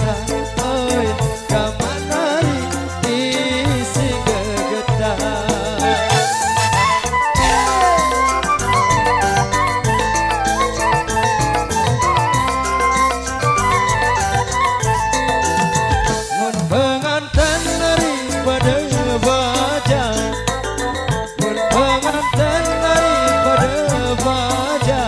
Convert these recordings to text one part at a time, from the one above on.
oi kamanari isi gegetan. Mun pengantin daripada baja, mun pengantin daripada baja,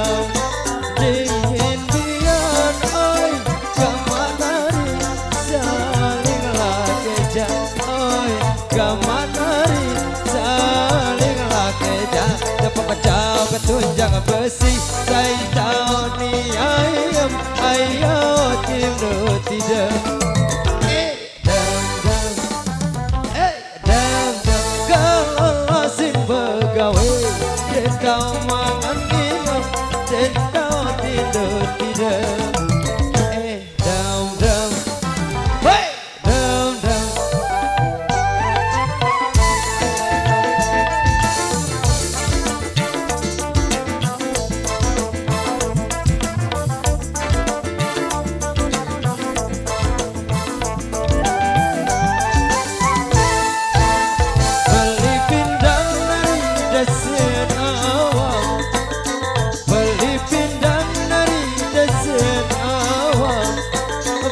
dingin biar oi kamanari salinglah keja, oi kamanari salinglah keja. Dapat pecah ketunjang besi, saya tahu ni ayam ayo timno tidak. Kau mangan minum dan kau tidur tidak. Dam dam, hey dam dam. Beli pindang dari desen awam, beli pindang dari desen awam,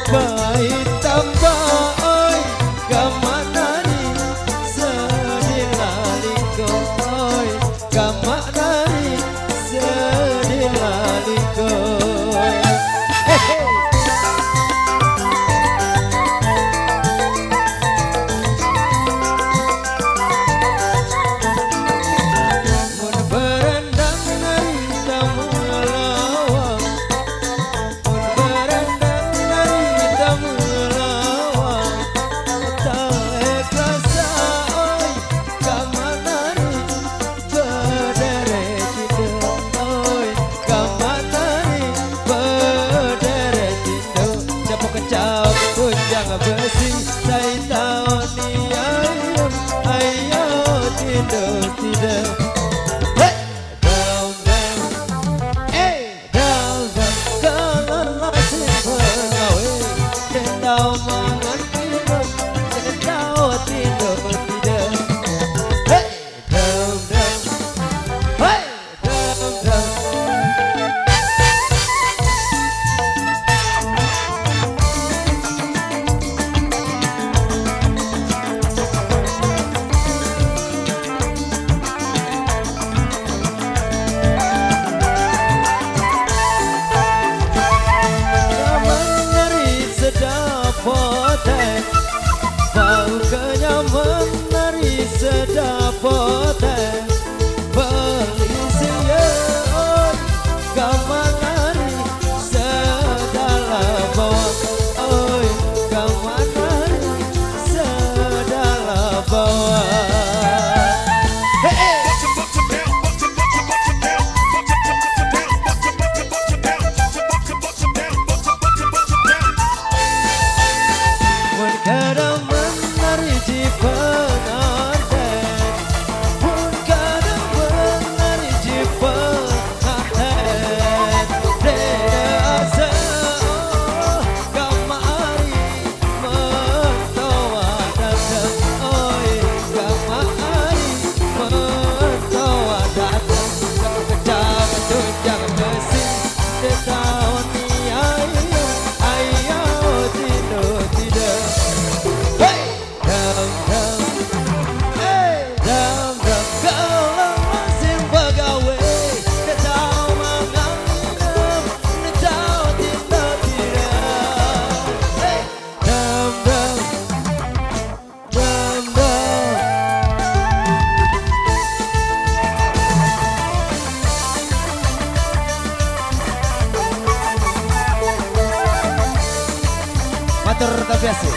baik tambah oi kamanari sedih laliko, oi kamanari sedih laliko. Mun berendang dari tamu lawang, mun berendang dari tamu lawang, tak ikhlas oi kamanari berderet tidur, oi kamanari berderet tidur. Siapa kecau tunjang besi, saya tahu ni ayam ayo tidur tidak. Down down, down down, kalau masih bergawe, saya tahu mangan minum, saya tahu tidur tidak. Down down, down down. Menari sedap poten, bau kenyaman nari sedap poten, beli sia oi kamanari sedalam bawah, oi kamanari sedalam bawah. Mun kadang menari di pengantin, mun kadang menari di pengantin, dede asa kamari mentoa datang, oi kamari mentoa datang. Kalau kecang tunjang besi, setahun ni ayo tidur tidak. Dam dam, dam dam, kalau masih begawe, dia tahu mangan minum, dia tahu tidur tidak. Dam dam, dam dam. Matur tapi asik.